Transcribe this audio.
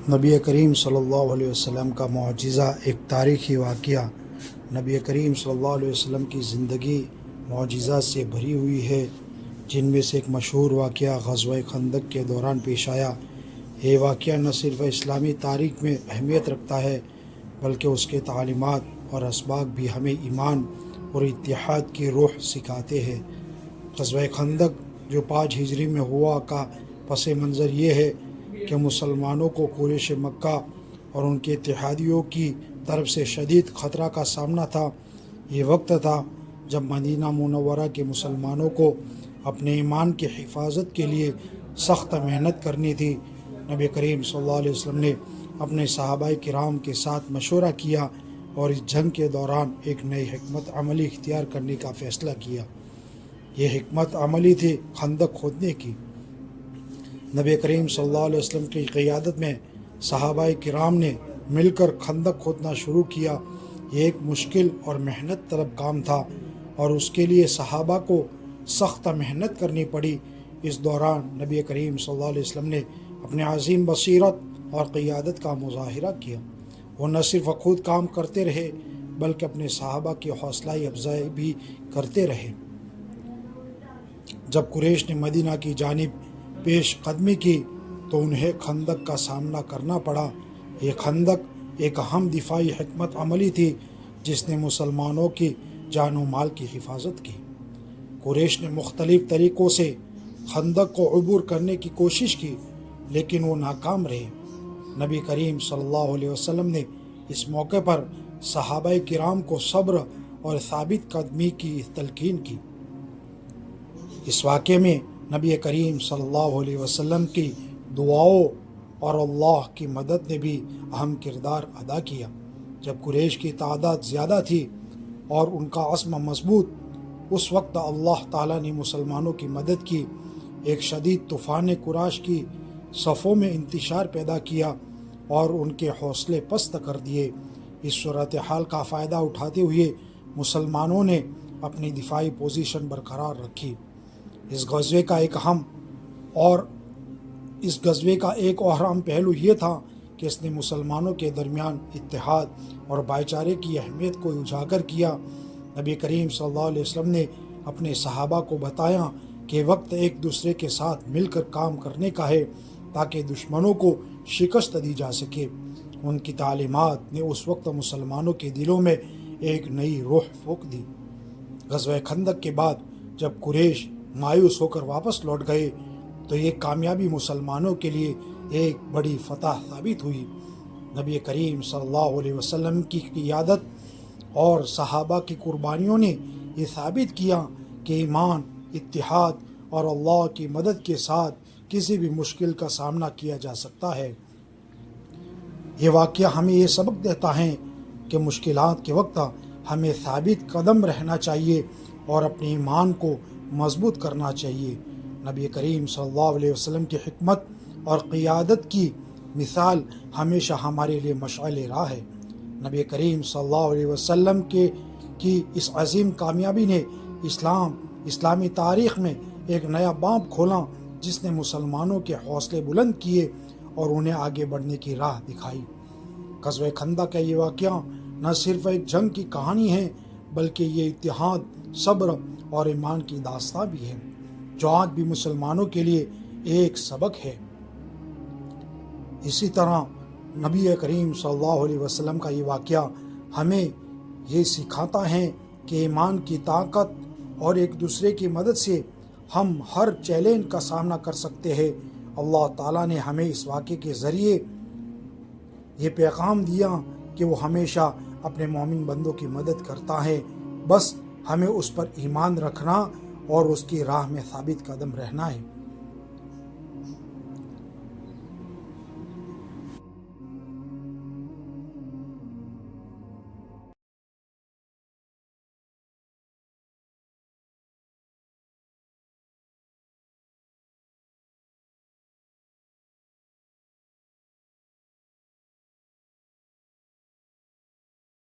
نبی کریم صلی اللہ علیہ وسلم کا معجزہ ایک تاریخی واقعہ۔ نبی کریم صلی اللہ علیہ وسلم کی زندگی معجزات سے بھری ہوئی ہے، جن میں سے ایک مشہور واقعہ غزوہ خندق کے دوران پیش آیا۔ یہ واقعہ نہ صرف اسلامی تاریخ میں اہمیت رکھتا ہے، بلکہ اس کے تعلیمات اور اسباق بھی ہمیں ایمان اور اتحاد کی روح سکھاتے ہیں۔ غزوہ خندق جو 5 ہجری میں ہوا کا پس منظر یہ ہے کہ مسلمانوں کو قریش مکہ اور ان کے اتحادیوں کی طرف سے شدید خطرہ کا سامنا تھا۔ یہ وقت تھا جب مدینہ منورہ کے مسلمانوں کو اپنے ایمان کی حفاظت کے لیے سخت محنت کرنی تھی۔ نبی کریم صلی اللہ علیہ وسلم نے اپنے صحابہ کرام کے ساتھ مشورہ کیا اور اس جنگ کے دوران ایک نئی حکمت عملی اختیار کرنے کا فیصلہ کیا۔ یہ حکمت عملی تھی خندق کھودنے کی۔ نبی کریم صلی اللہ علیہ وسلم کی قیادت میں صحابہ کرام نے مل کر خندق کھودنا شروع کیا۔ یہ ایک مشکل اور محنت طلب کام تھا اور اس کے لیے صحابہ کو سخت محنت کرنی پڑی۔ اس دوران نبی کریم صلی اللہ علیہ وسلم نے اپنے عظیم بصیرت اور قیادت کا مظاہرہ کیا۔ وہ نہ صرف خود کام کرتے رہے بلکہ اپنے صحابہ کی حوصلہ افزائی بھی کرتے رہے۔ جب قریش نے مدینہ کی جانب پیش قدمی کی تو انہیں خندق کا سامنا کرنا پڑا۔ یہ خندق ایک اہم دفاعی حکمت عملی تھی جس نے مسلمانوں کی جان و مال کی حفاظت کی۔ قریش نے مختلف طریقوں سے خندق کو عبور کرنے کی کوشش کی، لیکن وہ ناکام رہے۔ نبی کریم صلی اللہ علیہ وسلم نے اس موقع پر صحابہ کرام کو صبر اور ثابت قدمی کی تلقین کی۔ اس واقعے میں نبی کریم صلی اللہ علیہ وسلم کی دعاؤں اور اللہ کی مدد نے بھی اہم کردار ادا کیا۔ جب قریش کی تعداد زیادہ تھی اور ان کا عزم مضبوط، اس وقت اللہ تعالیٰ نے مسلمانوں کی مدد کی۔ ایک شدید طوفان نے قریش کی صفوں میں انتشار پیدا کیا اور ان کے حوصلے پست کر دیے۔ اس صورتحال کا فائدہ اٹھاتے ہوئے مسلمانوں نے اپنی دفاعی پوزیشن برقرار رکھی۔ اس غزوے کا ایک اور اہم پہلو یہ تھا کہ اس نے مسلمانوں کے درمیان اتحاد اور بھائی چارے کی اہمیت کو اجاگر کیا۔ نبی کریم صلی اللہ علیہ وسلم نے اپنے صحابہ کو بتایا کہ وقت ایک دوسرے کے ساتھ مل کر کام کرنے کا ہے تاکہ دشمنوں کو شکست دی جا سکے۔ ان کی تعلیمات نے اس وقت مسلمانوں کے دلوں میں ایک نئی روح پھونک دی۔ غزوہ خندق کے بعد جب قریش مایوس ہو کر واپس لوٹ گئے تو یہ کامیابی مسلمانوں کے لیے ایک بڑی فتح ثابت ہوئی۔ نبی کریم صلی اللہ علیہ وسلم کی قیادت اور صحابہ کی قربانیوں نے یہ ثابت کیا کہ ایمان، اتحاد اور اللہ کی مدد کے ساتھ کسی بھی مشکل کا سامنا کیا جا سکتا ہے۔ یہ واقعہ ہمیں یہ سبق دیتا ہے کہ مشکلات کے وقت ہمیں ثابت قدم رہنا چاہیے اور اپنے ایمان کو مضبوط کرنا چاہیے۔ نبی کریم صلی اللہ علیہ وسلم کی حکمت اور قیادت کی مثال ہمیشہ ہمارے لیے مشعل راہ ہے۔ نبی کریم صلی اللہ علیہ وسلم کی اس عظیم کامیابی نے اسلامی تاریخ میں ایک نیا باب کھولا، جس نے مسلمانوں کے حوصلے بلند کیے اور انہیں آگے بڑھنے کی راہ دکھائی۔ غزوہ خندق کا یہ واقعہ نہ صرف ایک جنگ کی کہانی ہے بلکہ یہ اتحاد، صبر اور ایمان کی داستان بھی ہے، جو آج بھی مسلمانوں کے لیے ایک سبق ہے۔ اسی طرح نبی کریم صلی اللہ علیہ وسلم کا یہ واقعہ ہمیں یہ سکھاتا ہے کہ ایمان کی طاقت اور ایک دوسرے کی مدد سے ہم ہر چیلنج کا سامنا کر سکتے ہیں۔ اللہ تعالیٰ نے ہمیں اس واقعے کے ذریعے یہ پیغام دیا کہ وہ ہمیشہ اپنے مومن بندوں کی مدد کرتا ہے، بس ہمیں اس پر ایمان رکھنا اور اس کی راہ میں ثابت قدم رہنا ہے۔